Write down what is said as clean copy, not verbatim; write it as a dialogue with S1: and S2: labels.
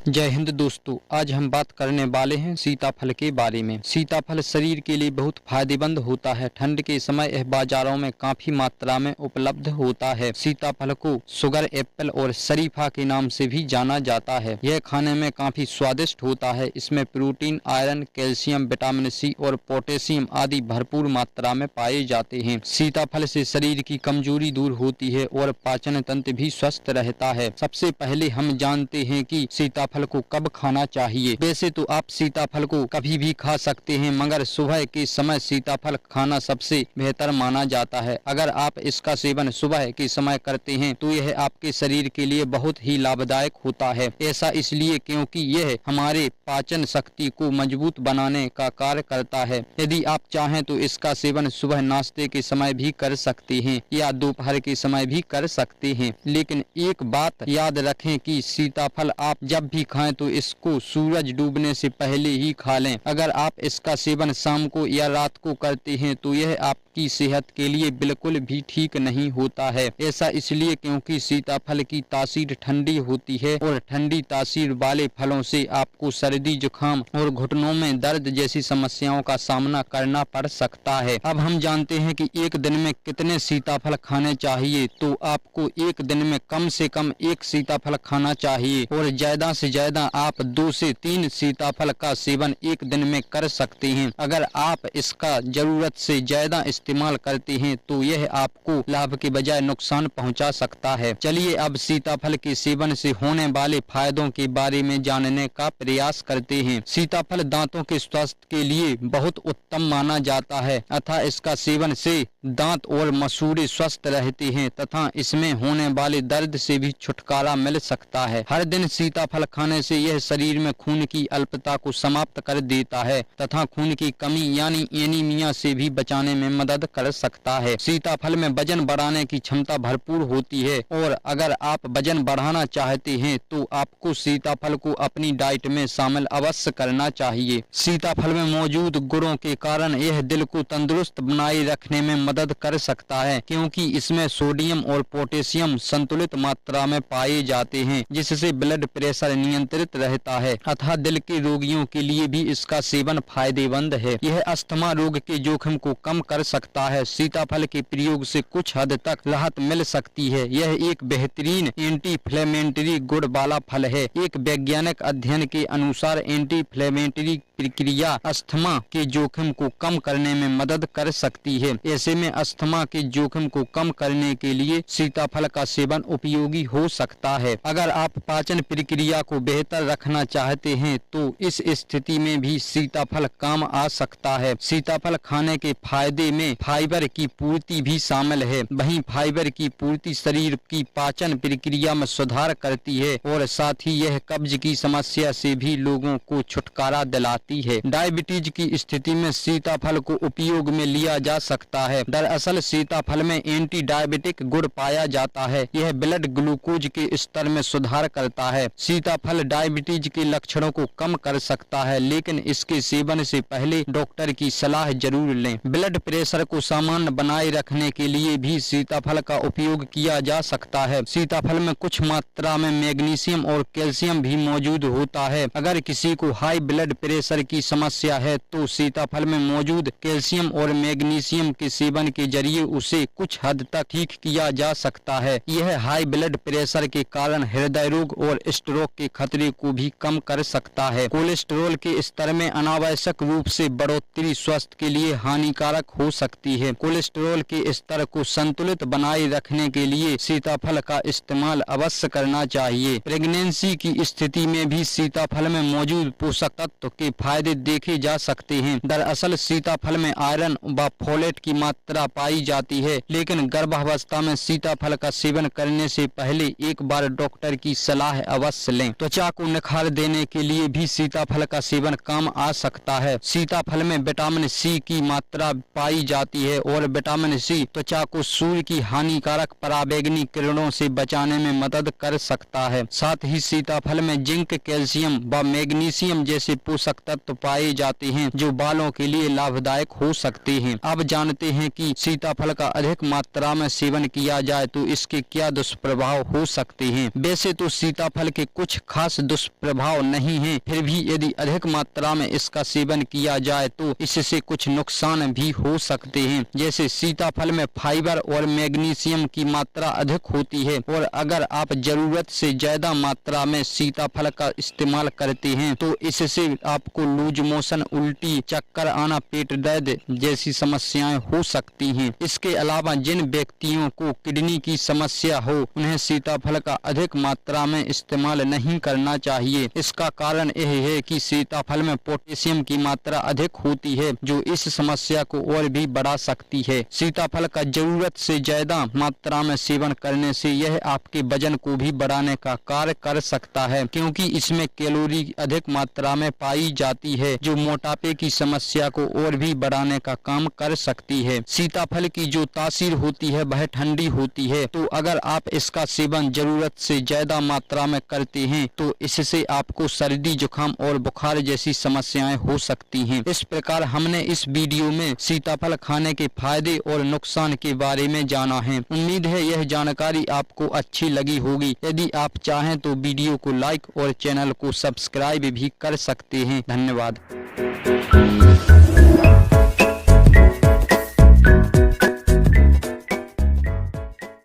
S1: जय हिंद दोस्तों, आज हम बात करने वाले हैं सीताफल के बारे में। सीताफल शरीर के लिए बहुत फायदेमंद होता है। ठंड के समय यह बाजारों में काफी मात्रा में उपलब्ध होता है। सीताफल को शुगर एप्पल और शरीफा के नाम से भी जाना जाता है। यह खाने में काफी स्वादिष्ट होता है। इसमें protein, iron, calcium, vitamin C और पोटेशियम आदि भरपूर मात्रा में पाए जाते हैं। सीताफल से शरीर की कमजोरी दूर होती है और पाचन तंत्र भी स्वस्थ रहता है। सबसे पहले हम जानते हैं कि सीताफल को कब खाना चाहिए। वैसे तो आप सीताफल को कभी भी खा सकते हैं, मगर सुबह के समय सीताफल खाना सबसे बेहतर माना जाता है। अगर आप इसका सेवन सुबह के समय करते हैं तो यह आपके शरीर के लिए बहुत ही लाभदायक होता है। ऐसा इसलिए क्योंकि यह हमारे पाचन शक्ति को मजबूत बनाने का कार्य करता है। यदि आप चाहें तो इसका सेवन सुबह नाश्ते के समय भी कर सकते हैं या दोपहर के समय भी कर सकते हैं। लेकिन एक बात याद रखें कि सीताफल आप जब भी खाएं तो इसको सूरज डूबने से पहले ही खा लें। अगर आप इसका सेवन शाम को या रात को करते हैं तो यह आपकी सेहत के लिए बिल्कुल भी ठीक नहीं होता है। ऐसा इसलिए क्योंकि सीताफल की तासीर ठंडी होती है और ठंडी तासीर वाले फलों से आपको सर्दी, जुकाम और घुटनों में दर्द जैसी समस्याओं का सामना करना पड़ सकता है। अब हम जानते हैं कि एक दिन में कितने सीताफल खाने चाहिए। तो आपको एक दिन में कम से कम एक सीताफल खाना चाहिए और ज्यादा से ज्यादा आप 2 से 3 सीताफल का सेवन एक दिन में कर सकते हैं। अगर आप इसका जरूरत से ज्यादा इस्तेमाल करते हैं तो यह आपको लाभ के बजाय नुकसान पहुंचा सकता है। चलिए अब सीताफल के सेवन से होने वाले फायदों के बारे में जानने का प्रयास करते हैं। सीताफल दांतों के स्वास्थ्य के लिए बहुत उत्तम माना जाता है तथा इसका सेवन से दांत और मसूड़े स्वस्थ रहते हैं तथा इसमें होने वाले दर्द से भी छुटकारा मिल सकता है। हर दिन सीताफल खाने से यह शरीर में खून की अल्पता को समाप्त कर देता है तथा खून की कमी यानी एनीमिया से भी बचाने में मदद कर सकता है। सीताफल में वजन बढ़ाने की क्षमता भरपूर होती है और अगर आप वजन बढ़ाना चाहते हैं तो आपको सीताफल को अपनी डाइट में शामिल अवश्य करना चाहिए। सीताफल में मौजूद गुणों के कारण यह दिल को तंदुरुस्त बनाए रखने में मदद कर सकता है, क्योंकि इसमें सोडियम और पोटेशियम संतुलित मात्रा में पाए जाते हैं, जिससे ब्लड प्रेशर नियंत्रित रहता है अतः दिल के रोगियों के लिए भी इसका सेवन फायदेमंद है। यह अस्थमा रोग के जोखिम को कम कर सकता है। सीताफल के प्रयोग से कुछ हद तक राहत मिल सकती है। यह एक बेहतरीन एंटी इंफ्लेमेटरी गुण वाला फल है। एक वैज्ञानिक अध्ययन के अनुसार एंटी इंफ्लेमेटरी प्रक्रिया अस्थमा के जोखिम को कम करने में मदद कर सकती है। ऐसे में अस्थमा के जोखिम को कम करने के लिए सीताफल का सेवन उपयोगी हो सकता है। अगर आप पाचन प्रक्रिया को बेहतर रखना चाहते हैं तो इस स्थिति में भी सीताफल काम आ सकता है। सीताफल खाने के फायदे में फाइबर की पूर्ति भी शामिल है। वहीं फाइबर की पूर्ति शरीर की पाचन प्रक्रिया में सुधार करती है और साथ ही यह कब्ज की समस्या से भी लोगों को छुटकारा दिलाती है। डायबिटीज की स्थिति में सीताफल को उपयोग में लिया जा सकता है। दरअसल सीताफल में एंटी डायबिटिक गुण पाया जाता है। यह ब्लड ग्लूकोज के स्तर में सुधार करता है। सीताफल डायबिटीज के लक्षणों को कम कर सकता है, लेकिन इसके सेवन से पहले डॉक्टर की सलाह जरूर लें। ब्लड प्रेशर को सामान्य बनाए रखने के लिए भी सीताफल का उपयोग किया जा सकता है। सीताफल में कुछ मात्रा में मैग्नीशियम और कैल्शियम भी मौजूद होता है। अगर किसी को हाई ब्लड प्रेशर की समस्या है तो सीताफल में मौजूद कैल्शियम और मैग्नीशियम के सेवन के जरिए उसे कुछ हद तक ठीक किया जा सकता है। यह हाई ब्लड प्रेशर के कारण हृदय रोग और स्ट्रोक के खतरे को भी कम कर सकता है। कोलेस्ट्रॉल के स्तर में अनावश्यक रूप से बढ़ोतरी स्वास्थ्य के लिए हानिकारक हो सकती है। कोलेस्ट्रॉल के स्तर को संतुलित बनाए रखने के लिए सीताफल का इस्तेमाल अवश्य करना चाहिए। प्रेगनेंसी की स्थिति में भी सीताफल में मौजूद पोषक तत्व के फायदे देखे जा सकते हैं। दरअसल सीताफल में आयरन व फोलेट की मात्रा पाई जाती है, लेकिन गर्भावस्था में सीताफल का सेवन करने से पहले एक बार डॉक्टर की सलाह अवश्य लें। त्वचा को निखार देने के लिए भी सीताफल का सेवन काम आ सकता है। सीताफल में विटामिन सी की मात्रा पाई जाती है और विटामिन सी त्वचा को सूर्य की हानिकारक पराबैंगनी किरणों से बचाने में मदद कर सकता है। साथ ही सीताफल में जिंक, कैल्शियम व मैग्नीशियम जैसे पोषक तत्व पाए जाते हैं जो बालों के लिए लाभदायक हो सकते हैं। अब जानते हैं कि सीताफल का अधिक मात्रा में सेवन किया जाए तो इसके क्या दुष्प्रभाव हो सकते हैं। वैसे तो सीताफल के कुछ खास दुष्प्रभाव नहीं हैं, फिर भी यदि अधिक मात्रा में इसका सेवन किया जाए तो इससे कुछ नुकसान भी हो सकते हैं। जैसे सीताफल में फाइबर और मैग्नीशियम की मात्रा अधिक होती है और अगर आप जरूरत से ज्यादा मात्रा में सीताफल का इस्तेमाल करते हैं तो इससे आपको लूज मोशन, उल्टी, चक्कर आना, पेट दर्द जैसी समस्याएं हो सकती हैं। इसके अलावा जिन व्यक्तियों को किडनी की समस्या हो उन्हें सीताफल का अधिक मात्रा में इस्तेमाल नहीं करना चाहिए। इसका कारण यह है कि सीताफल में पोटेशियम की मात्रा अधिक होती है जो इस समस्या को और भी बढ़ा सकती है। सीताफल का जरूरत से ज्यादा मात्रा में सेवन करने से यह आपके वजन को भी बढ़ाने का कार्य कर सकता है, क्योंकि इसमें कैलोरी अधिक मात्रा में पाई जाती है जो मोटापे की समस्या को और भी बढ़ाने का काम कर सकती है। सीताफल की जो तासीर होती है वह ठंडी होती है, तो अगर आप इसका सेवन जरूरत से ज्यादा मात्रा में करते हैं तो इससे आपको सर्दी, जुकाम और बुखार जैसी समस्याएं हो सकती हैं। इस प्रकार हमने इस वीडियो में सीताफल खाने के फायदे और नुकसान के बारे में जाना है। उम्मीद है यह जानकारी आपको अच्छी लगी होगी। यदि आप चाहें तो वीडियो को लाइक और चैनल को सब्सक्राइब भी कर सकते हैं। धन्यवाद।